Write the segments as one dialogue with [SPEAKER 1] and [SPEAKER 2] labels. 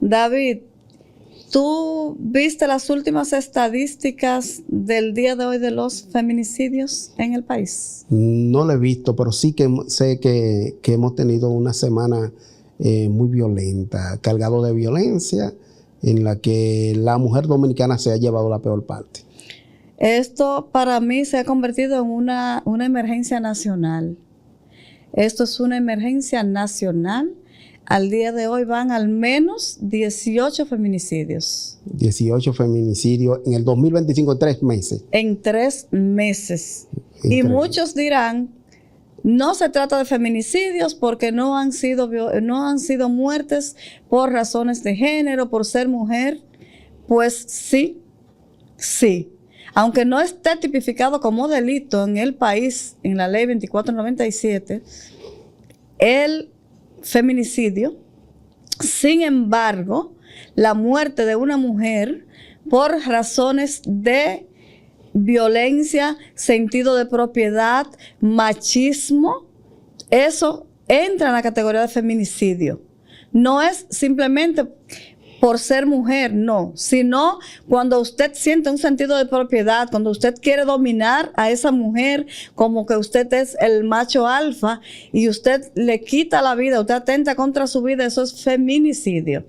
[SPEAKER 1] David, ¿tú viste las últimas estadísticas del día de hoy de los feminicidios en el país?
[SPEAKER 2] No lo he visto, pero sí que sé que hemos tenido una semana muy violenta, cargado de violencia, en la que la mujer dominicana se ha llevado la peor parte.
[SPEAKER 1] Esto para mí se ha convertido en una emergencia nacional. Esto es una emergencia nacional. Al día de hoy van al menos 18 feminicidios. 18
[SPEAKER 2] feminicidios en el 2025, en 3 meses.
[SPEAKER 1] En 3 meses. Y muchos dirán, no se trata de feminicidios porque no han sido muertes por razones de género, por ser mujer. Pues sí, sí. Aunque no esté tipificado como delito en el país, en la ley 2497, el feminicidio, sin embargo, la muerte de una mujer por razones de violencia, sentido de propiedad, machismo, eso entra en la categoría de feminicidio. No es simplemente por ser mujer, no, sino cuando usted siente un sentido de propiedad, cuando usted quiere dominar a esa mujer como que usted es el macho alfa y usted le quita la vida, usted atenta contra su vida, eso es feminicidio.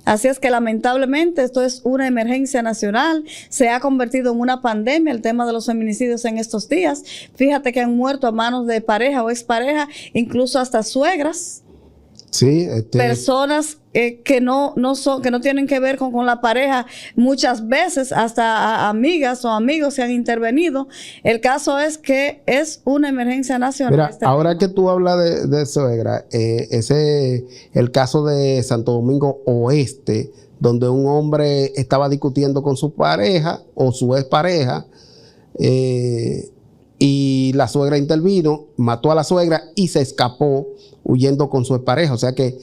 [SPEAKER 1] Así es que lamentablemente esto es una emergencia nacional, se ha convertido en una pandemia el tema de los feminicidios en estos días. Fíjate que han muerto a manos de pareja o expareja, incluso hasta suegras.
[SPEAKER 2] Sí,
[SPEAKER 1] personas que no tienen que ver con la pareja, muchas veces hasta amigas o amigos se han intervenido. El caso es que es una emergencia nacional.
[SPEAKER 2] Mira, ahora que tú hablas de suegra, el caso de Santo Domingo Oeste, donde un hombre estaba discutiendo con su pareja o su expareja, y la suegra intervino, mató a la suegra y se escapó huyendo con su pareja. O sea que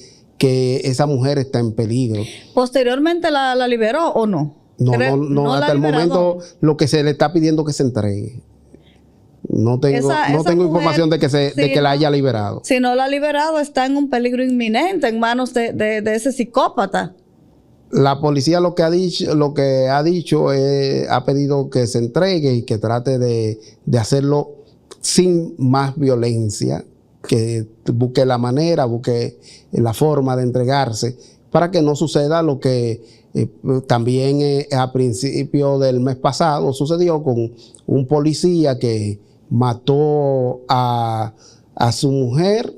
[SPEAKER 2] esa mujer está en peligro.
[SPEAKER 1] ¿Posteriormente la liberó o no?
[SPEAKER 2] No, hasta el momento lo que se le está pidiendo que se entregue. No tengo información de que la haya liberado.
[SPEAKER 1] Si no la ha liberado, está en un peligro inminente en manos de ese psicópata.
[SPEAKER 2] La policía lo que ha dicho ha pedido que se entregue y que trate de hacerlo sin más violencia, que busque la manera, busque la forma de entregarse para que no suceda lo que también a principio del mes pasado sucedió con un policía que mató a su mujer,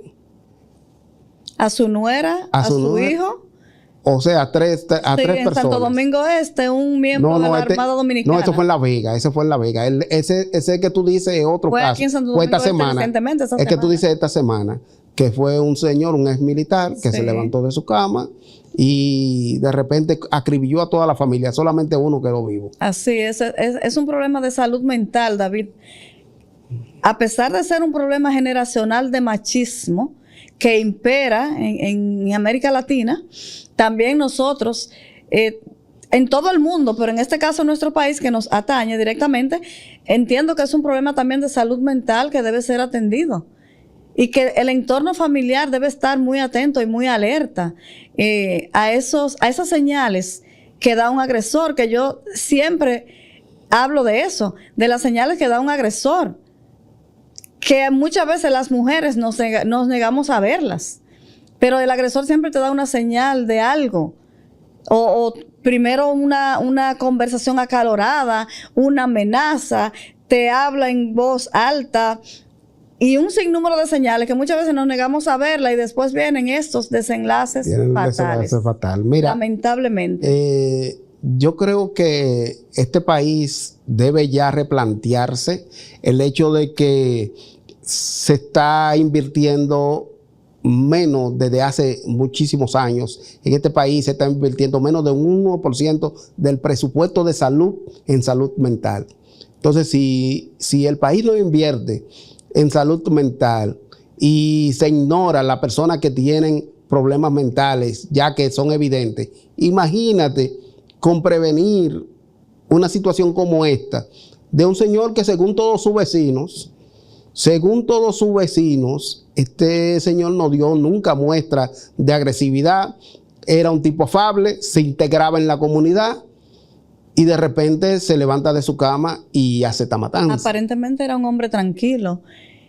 [SPEAKER 1] a su nuera, a su hijo.
[SPEAKER 2] O sea, tres personas.
[SPEAKER 1] En Santo Domingo Este, un miembro de la Armada Dominicana.
[SPEAKER 2] No, eso fue en La Vega, ese fue en La Vega. Ese que tú dices es otro caso.
[SPEAKER 1] Aquí en Santo Domingo
[SPEAKER 2] esta semana. Es que tú dices esta semana, que fue un señor, un ex militar, que se levantó de su cama y de repente acribilló a toda la familia. Solamente uno quedó vivo.
[SPEAKER 1] Así es un problema de salud mental, David. A pesar de ser un problema generacional de machismo que impera en América Latina, también nosotros, en todo el mundo, pero en este caso en nuestro país que nos atañe directamente, entiendo que es un problema también de salud mental que debe ser atendido y que el entorno familiar debe estar muy atento y muy alerta a esas señales que da un agresor, que yo siempre hablo de eso, de las señales que da un agresor, que muchas veces las mujeres nos negamos a verlas. Pero el agresor siempre te da una señal de algo. O primero una conversación acalorada, una amenaza, te habla en voz alta y un sinnúmero de señales que muchas veces nos negamos a verla y después vienen estos desenlaces fatales.
[SPEAKER 2] Mira,
[SPEAKER 1] lamentablemente.
[SPEAKER 2] Yo creo que este país debe ya replantearse el hecho de que se está invirtiendo menos desde hace muchísimos años. En este país se está invirtiendo menos de un 1% del presupuesto de salud en salud mental. Entonces, si el país no invierte en salud mental y se ignora las personas que tienen problemas mentales, ya que son evidentes, imagínate con prevenir una situación como esta, de un señor que según todos sus vecinos, este señor no dio nunca muestra de agresividad, era un tipo afable, se integraba en la comunidad y de repente se levanta de su cama y hace esta matanza.
[SPEAKER 1] Aparentemente era un hombre tranquilo.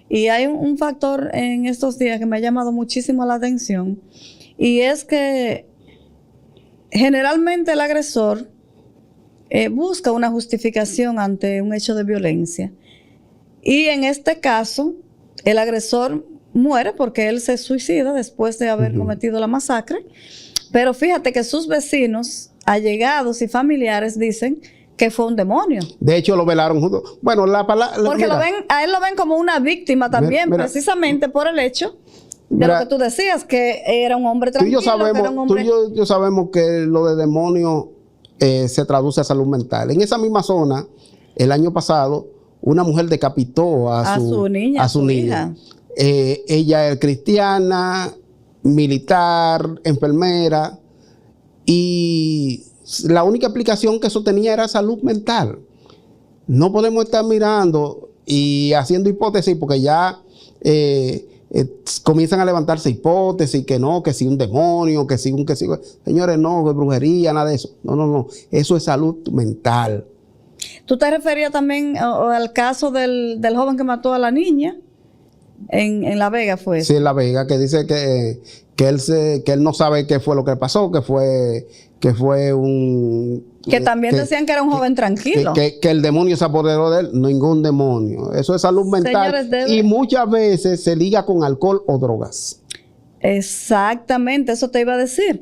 [SPEAKER 1] Y hay un factor en estos días que me ha llamado muchísimo la atención, y es que generalmente el agresor busca una justificación ante un hecho de violencia. Y en este caso, el agresor muere porque él se suicida después de haber cometido la masacre. Pero fíjate que sus vecinos, allegados y familiares dicen que fue un demonio.
[SPEAKER 2] De hecho, lo velaron juntos. Bueno, la palabra...
[SPEAKER 1] Porque a él lo ven como una víctima también, precisamente por el hecho de lo que tú decías, que era un hombre tranquilo. Tú y
[SPEAKER 2] yo sabemos que lo de demonio se traduce a salud mental. En esa misma zona, el año pasado, una mujer decapitó a su niña. Ella es cristiana, militar, enfermera, y la única explicación que eso tenía era salud mental. No podemos estar mirando y haciendo hipótesis, porque ya comienzan a levantarse hipótesis, que no, que si un demonio, que si un... Señores, no, que brujería, nada de eso. No. Eso es salud mental.
[SPEAKER 1] ¿Tú te referías también al caso del joven que mató a la niña? En La Vega fue eso.
[SPEAKER 2] Sí, en La Vega, que dice que él no sabe qué fue lo que pasó, que fue un...
[SPEAKER 1] Que también decían que era un joven tranquilo.
[SPEAKER 2] Que el demonio se apoderó de él. Ningún demonio. Eso es salud mental. Y muchas veces se liga con alcohol o drogas.
[SPEAKER 1] Exactamente, eso te iba a decir.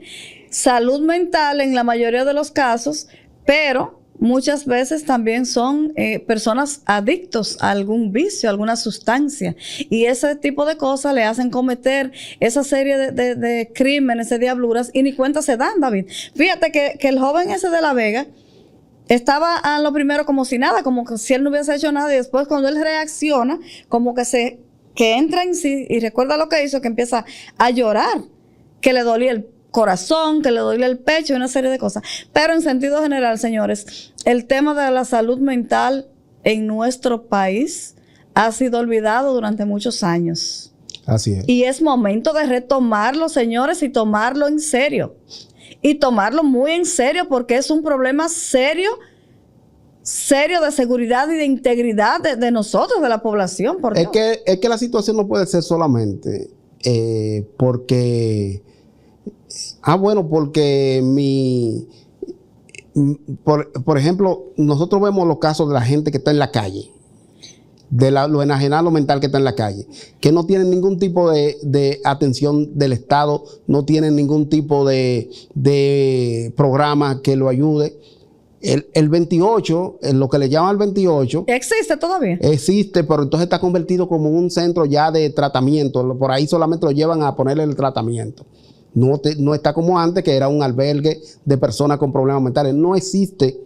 [SPEAKER 1] Salud mental en la mayoría de los casos, pero muchas veces también son personas adictos a algún vicio, a alguna sustancia. Y ese tipo de cosas le hacen cometer esa serie de crímenes, de diabluras, y ni cuenta se dan, David. Fíjate que el joven ese de La Vega estaba a lo primero como si nada, como que si él no hubiese hecho nada, y después cuando él reacciona, como que entra en sí y recuerda lo que hizo, que empieza a llorar, que le dolía el corazón, que le dolía el pecho y una serie de cosas. Pero en sentido general, señores, el tema de la salud mental en nuestro país ha sido olvidado durante muchos años.
[SPEAKER 2] Así es.
[SPEAKER 1] Y es momento de retomarlo, señores, y tomarlo en serio. Y tomarlo muy en serio, porque es un problema serio de seguridad y de integridad de nosotros, de la población.
[SPEAKER 2] Es que la situación no puede ser solamente porque... porque por ejemplo, nosotros vemos los casos de la gente que está en la calle, de lo enajenado mental que está en la calle, que no tienen ningún tipo de atención del Estado, no tienen ningún tipo de programa que lo ayude. El 28, lo que le llaman el 28...
[SPEAKER 1] ¿Existe todavía?
[SPEAKER 2] Existe, pero entonces está convertido como un centro ya de tratamiento. Por ahí solamente lo llevan a ponerle el tratamiento. No está como antes, que era un albergue de personas con problemas mentales. No existe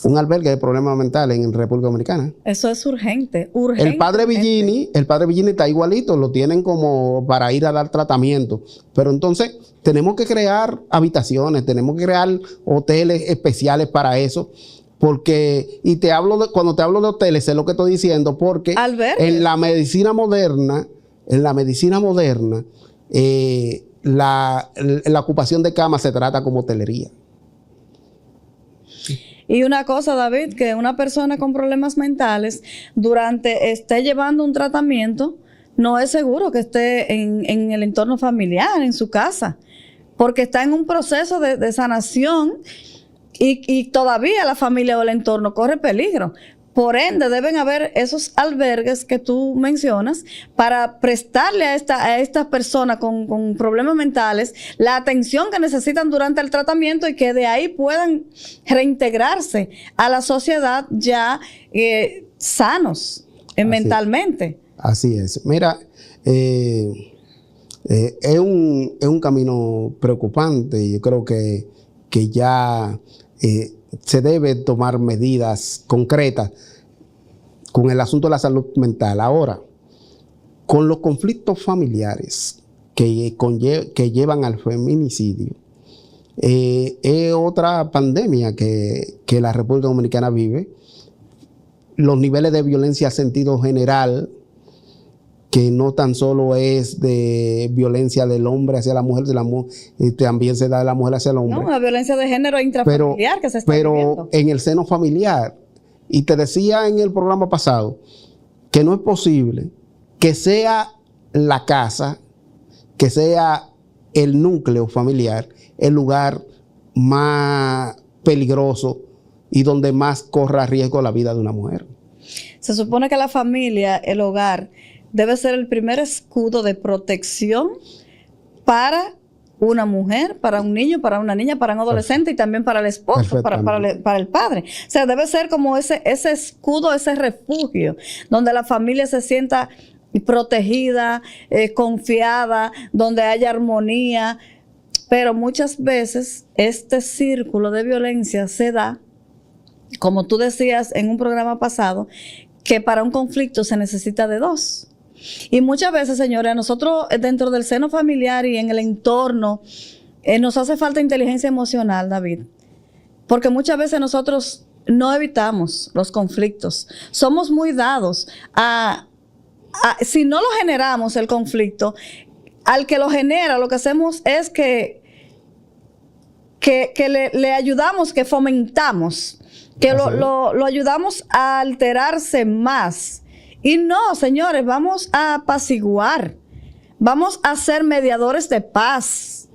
[SPEAKER 2] un albergue de problemas mentales en República Dominicana.
[SPEAKER 1] Eso es urgente.
[SPEAKER 2] El padre Villini está igualito, lo tienen como para ir a dar tratamiento. Pero entonces tenemos que crear habitaciones, tenemos que crear hoteles especiales para eso. Porque, cuando te hablo de hoteles, sé lo que estoy diciendo, porque en la medicina moderna, la ocupación de cama se trata como hotelería.
[SPEAKER 1] Y una cosa, David, que una persona con problemas mentales esté llevando un tratamiento, no es seguro que esté en el entorno familiar, en su casa, porque está en un proceso de sanación y todavía la familia o el entorno corre peligro. Por ende, deben haber esos albergues que tú mencionas para prestarle a estas personas con problemas mentales la atención que necesitan durante el tratamiento y que de ahí puedan reintegrarse a la sociedad ya sanos mentalmente.
[SPEAKER 2] Así es. Mira, es un camino preocupante y yo creo que ya se debe tomar medidas concretas con el asunto de la salud mental. Ahora, con los conflictos familiares que llevan al feminicidio, es otra pandemia que la República Dominicana vive. Los niveles de violencia en sentido general que no tan solo es de violencia del hombre hacia la mujer, también se da de la mujer hacia el hombre.
[SPEAKER 1] No, la violencia de género intrafamiliar que se está viviendo.
[SPEAKER 2] En el seno familiar. Y te decía en el programa pasado que no es posible que sea la casa, que sea el núcleo familiar, el lugar más peligroso y donde más corra riesgo la vida de una mujer.
[SPEAKER 1] Se supone que la familia, el hogar, debe ser el primer escudo de protección para una mujer, para un niño, para una niña, para un adolescente y también para el esposo, para el padre. O sea, debe ser como ese escudo, ese refugio, donde la familia se sienta protegida, confiada, donde haya armonía. Pero muchas veces este círculo de violencia se da, como tú decías en un programa pasado, que para un conflicto se necesita de dos. Y muchas veces, señores, a nosotros dentro del seno familiar y en el entorno nos hace falta inteligencia emocional, David. Porque muchas veces nosotros no evitamos los conflictos. Somos muy dados si no lo generamos el conflicto, al que lo genera, lo que hacemos es que le ayudamos, que fomentamos, que lo ayudamos a alterarse más. Y no, señores, vamos a apaciguar, vamos a ser mediadores de paz,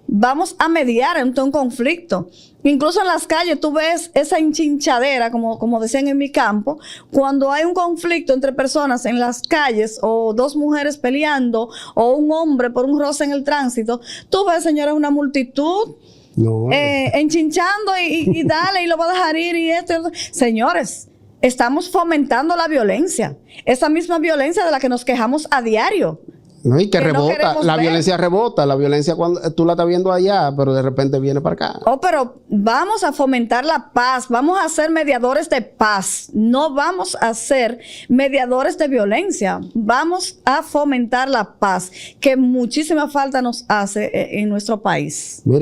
[SPEAKER 1] vamos a mediar ante un conflicto. Incluso en las calles tú ves esa enchinchadera, como decían en mi campo, cuando hay un conflicto entre personas en las calles o dos mujeres peleando o un hombre por un roce en el tránsito, tú ves, señores, una multitud enchinchando y dale y lo va a dejar ir y esto. Señores, estamos fomentando la violencia, esa misma violencia de la que nos quejamos a diario.
[SPEAKER 2] No, y que rebota, la violencia rebota, la violencia cuando tú la estás viendo allá, pero de repente viene para acá.
[SPEAKER 1] Pero vamos a fomentar la paz, vamos a ser mediadores de paz, no vamos a ser mediadores de violencia, vamos a fomentar la paz, que muchísima falta nos hace en nuestro país. Mira.